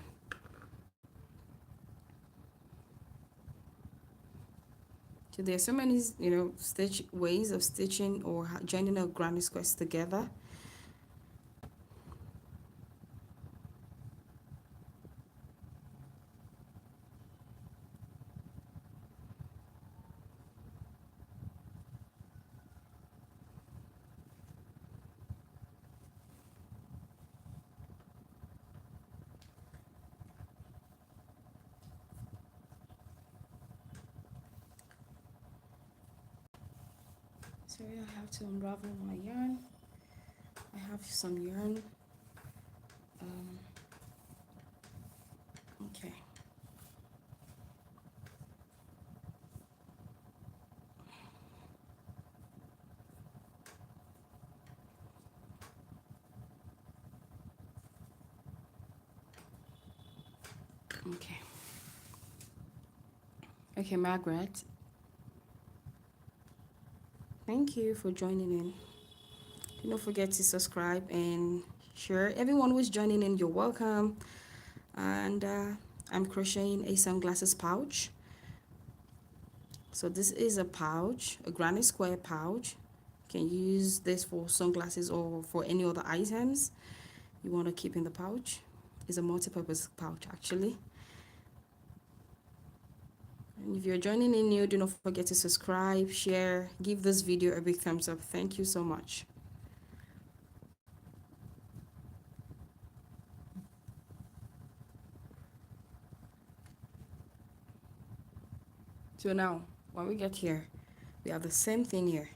So there are so many, stitch ways of stitching or joining a granny squares together. So I have to unravel my yarn. I have some yarn. Okay. Okay. Okay, Margaret. Thank you for joining in. Don't forget to subscribe and share. Everyone who's joining in, you're welcome. And I'm crocheting a sunglasses pouch. So this is a pouch, a granny square pouch. You can use this for sunglasses or for any other items you want to keep in the pouch. It's a multi-purpose pouch actually. And if you're joining in new, do not forget to subscribe, share, give this video a big thumbs up. Thank you so much. So now, when we get here, we have the same thing here.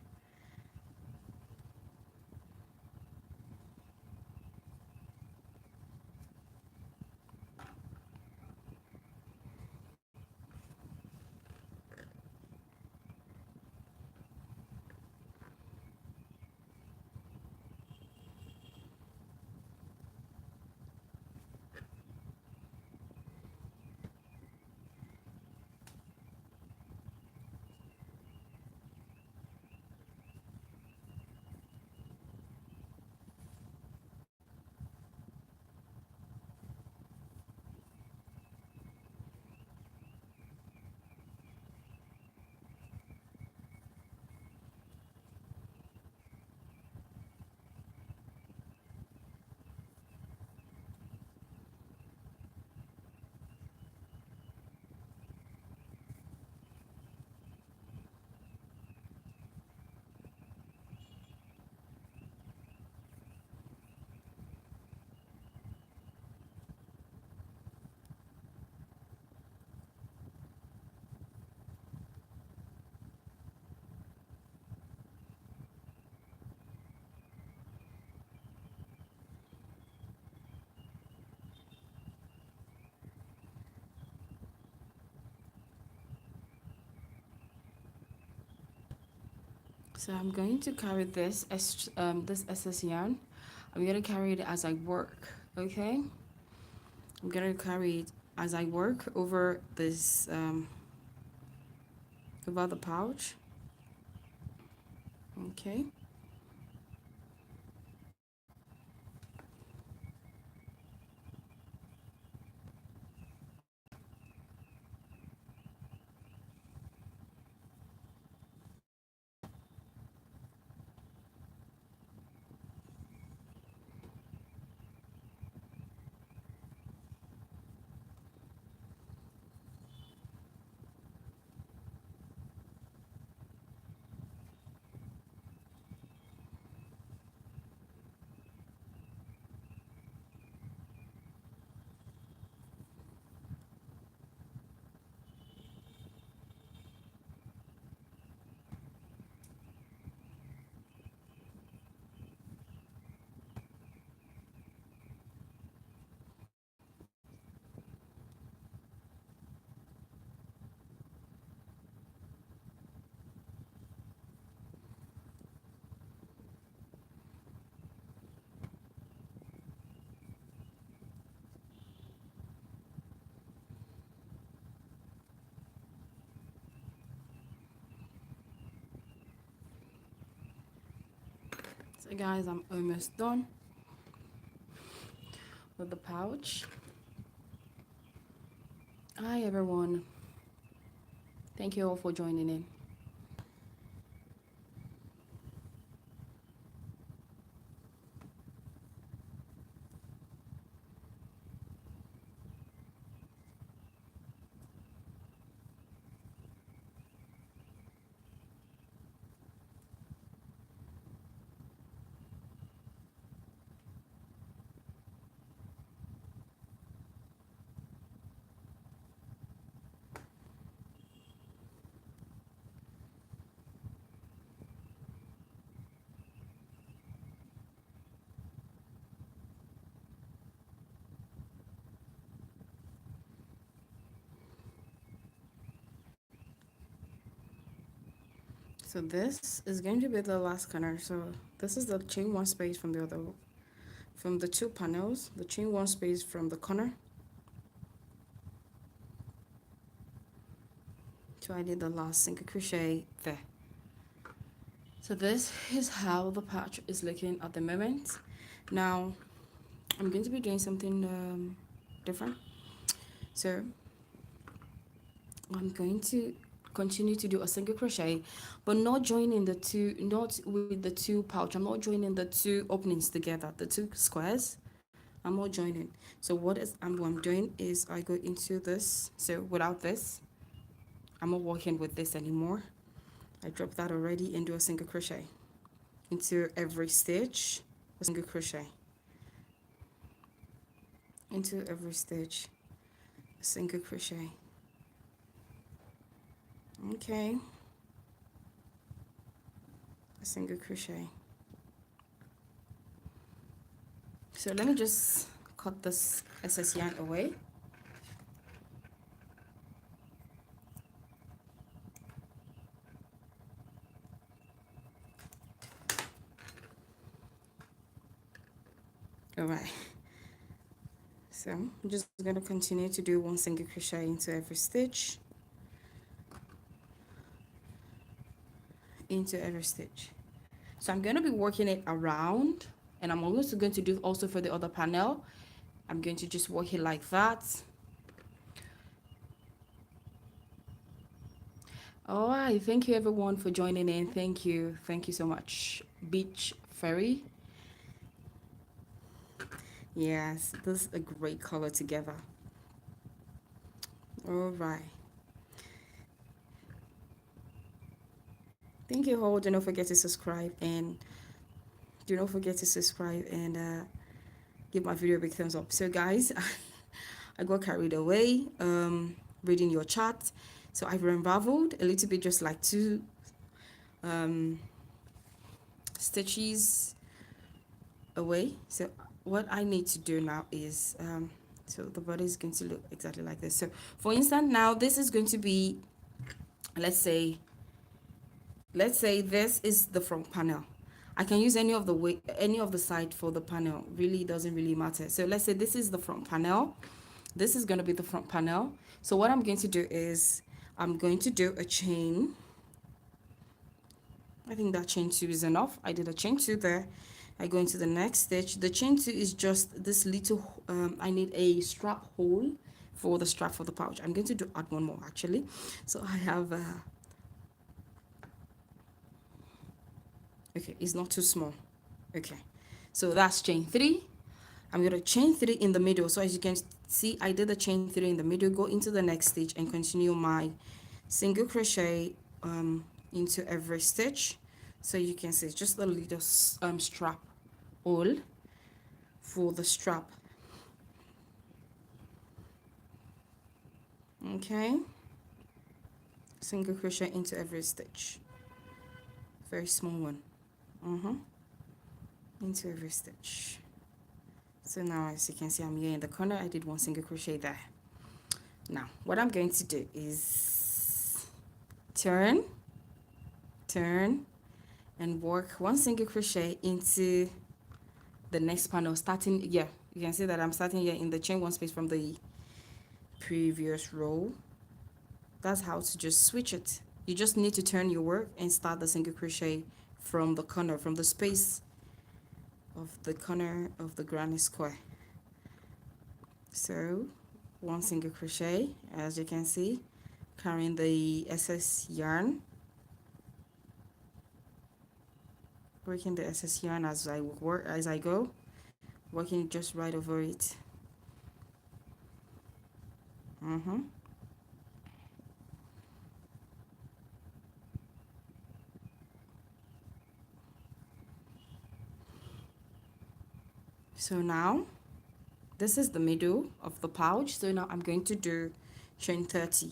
So I'm going to carry this this excess yarn. I'm going to carry it as I work, okay? I'm going to carry it as I work over this over the pouch. Okay. So guys, I'm almost done with the pouch. Hi everyone, thank you all for joining in. So this is going to be the last corner. So this is the chain one space from the other, from the two panels, the chain one space from the corner. So I did the last single crochet there. So this is how the patch is looking at the moment. Now I'm going to be doing something different. So I'm going to continue to do a single crochet, but not joining the two, not with the two pouch. I'm not joining the two openings together, the two squares. I'm not joining. So what I'm doing is I go into this. So without this, I'm not working with this anymore. I drop that already and do a single crochet into every stitch, a single crochet into every stitch, a single crochet. Okay, a single crochet. So let me just cut this excess yarn away. All right, so I'm just going to continue to do one single crochet into every stitch, into every stitch. So I'm going to be working it around, and I'm also going to do also for the other panel. I'm going to just work it like that. All right, thank you everyone for joining in. Thank you so much. Beach Fairy. Yes, this is a great color together. All right, thank you all. Do not forget to subscribe, and give my video a big thumbs up. So guys, I got carried away reading your chat, so I've unraveled a little bit, just like two stitches away. So what I need to do now is so the body is going to look exactly like this. So for instance, now this is going to be, let's say this is the front panel. I can use any of the side for the panel, really doesn't really matter. So let's say this is the front panel, this is going to be the front panel. So what I'm going to do is I'm going to do a chain. I think that chain 2 is enough. I did a chain 2 there. I go into the next stitch. The chain 2 is just this little I need a strap hole for the strap for the pouch. I'm going to add one more actually. So I have okay, it's not too small. Okay, so that's chain 3. I'm going to chain 3 in the middle. So as you can see, I did the chain 3 in the middle, go into the next stitch and continue my single crochet into every stitch. So you can see just a little strap hole for the strap. Okay, single crochet into every stitch, very small one, into every stitch. So now as you can see, I'm here in the corner. I did one single crochet there. Now what I'm going to do is turn and work one single crochet into the next panel, starting here. You can see that I'm starting here in the chain 1 space from the previous row. That's how to just switch it. You just need to turn your work and start the single crochet from the corner, from the space of the corner of the granny square. So one single crochet, as you can see, carrying the excess yarn, breaking the excess yarn as I go, working just right over it. So now this is the middle of the pouch. So now I'm going to do chain 30.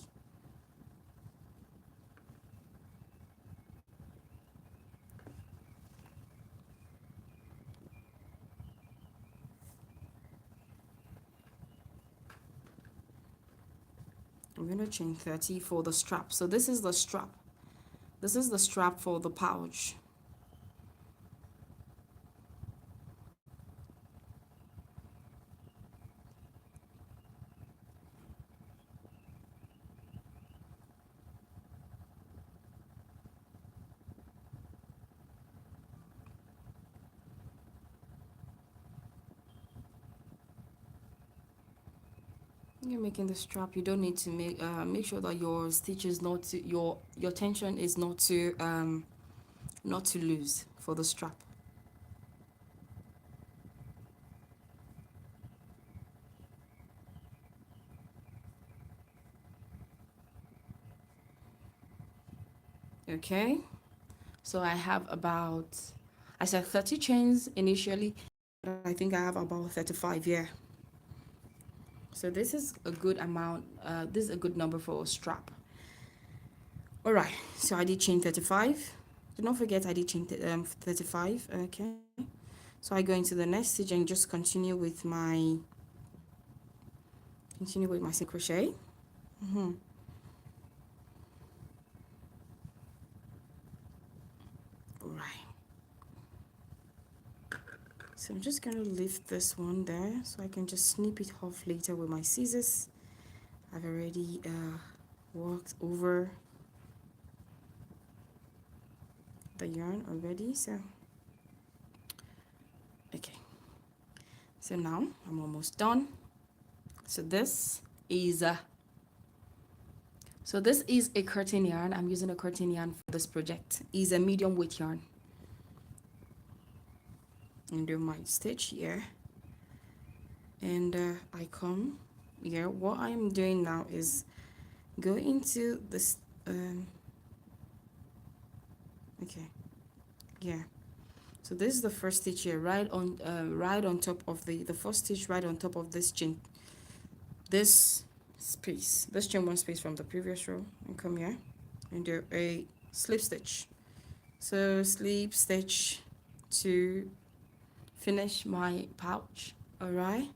I'm going to chain 30 for the strap. So this is the strap. This is the strap for the pouch. You're making the strap. You don't need to make sure that your stitch is not to, your tension is not to loose for the strap. Okay, so I have about, I said 30 chains initially, but I think I have about 35 here. So this is a good amount, this is a good number for a strap. All right, so I did chain 35. Do not forget I did chain 35. Okay, so I go into the next stitch and just continue with my single crochet. All right, so I'm just going to lift this one there so I can just snip it off later with my scissors. I've already worked over the yarn already, so okay, so now I'm almost done. So this is a curtain yarn. I'm using a curtain yarn for this project. Is a medium weight yarn. And do my stitch here, and I come here. What I'm doing now is go into this okay, yeah, so this is the first stitch here, right on top of the first stitch, right on top of this chain, this chain one space from the previous row, and come here and do a slip stitch. So slip stitch to finish my pouch. All right,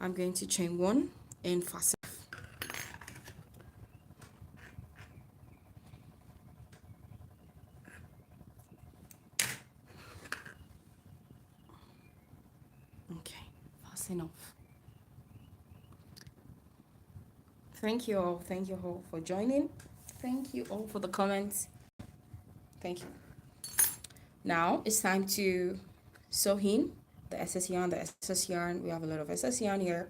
I'm going to chain one and fasten. Okay, fasten off. Thank you all for joining. Thank you all for the comments. Thank you. Now it's time to sew in the excess yarn. We have a lot of excess yarn here,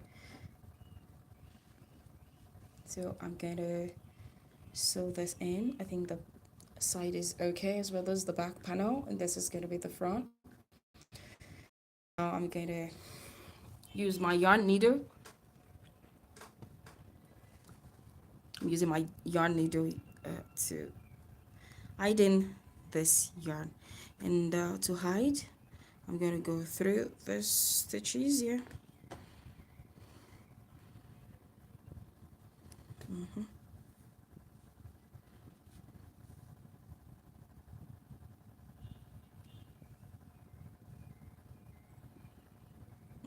so I'm gonna sew this in. I think the side is okay, as well as the back panel, and this is gonna be the front. Now I'm gonna use my yarn needle. I'm using my yarn needle to hide in this yarn, and to hide, I'm gonna go through the stitches here.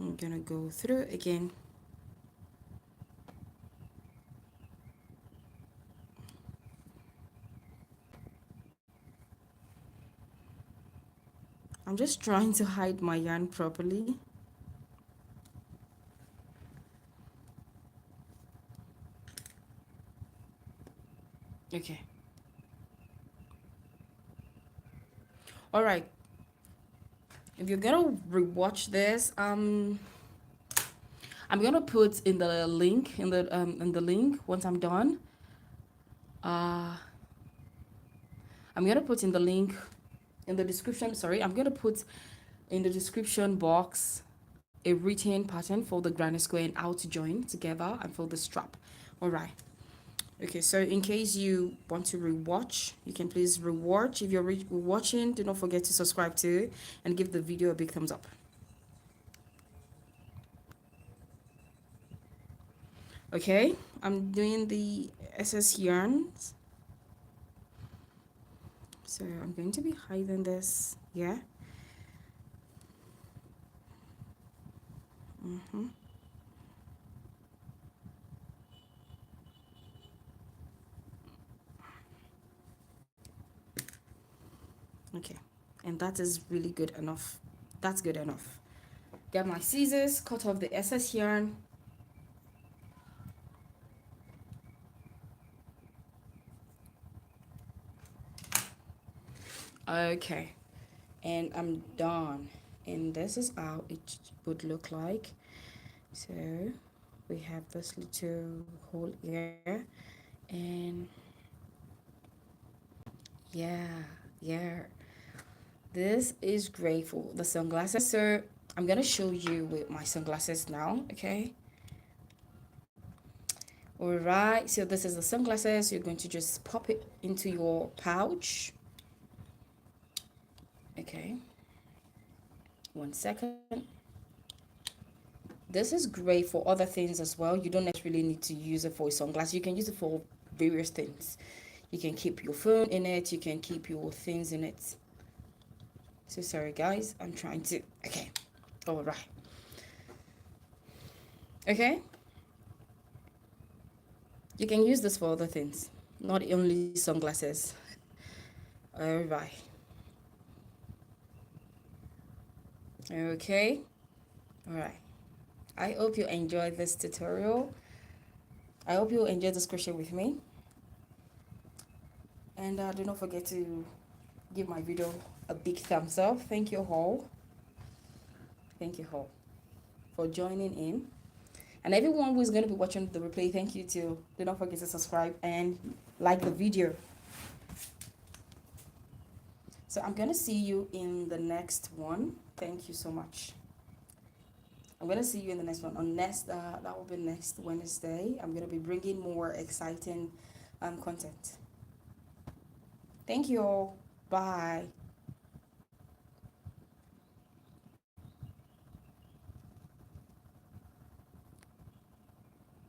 I'm gonna go through again. I'm just trying to hide my yarn properly. Okay. All right. if you're gonna rewatch this, I'm gonna put in the link in the link once I'm done. uh I'm gonna put in the link in the description. Sorry, I'm gonna put in the description box a written pattern for the granny square and how to join together and for the strap. All right. Okay, so in case you want to rewatch, you can please rewatch. If you're watching, do not forget to subscribe to and give the video a big thumbs up. Okay, I'm doing the SS yarns. So I'm going to be hiding this, yeah. Okay, and that is really good enough. That's good enough. Get my scissors, cut off the excess yarn. Okay, and I'm done. And this is how it would look like. So we have this little hole here, and yeah, this is great for the sunglasses. So I'm gonna show you with my sunglasses now. Okay, all right, so this is the sunglasses. You're going to just pop it into your pouch. Okay, 1 second. This is great for other things as well. You don't necessarily need to use it for a sunglass. You can use it for various things. You can keep your phone in it. You can keep your things in it. So sorry guys, I'm trying to, okay, all right. Okay, you can use this for other things, not only sunglasses. All right. Okay, all right. I hope you enjoyed this tutorial. I hope you enjoyed this crochet with me. And do not forget to give my video a big thumbs up. Thank you all. Thank you all for joining in. And everyone who is going to be watching the replay, thank you too. Do not forget to subscribe and like the video. So I'm going to see you in the next one. Thank you so much. I'm going to see you in the next one. On next, that will be next Wednesday. I'm going to be bringing more exciting content. Thank you all. Bye.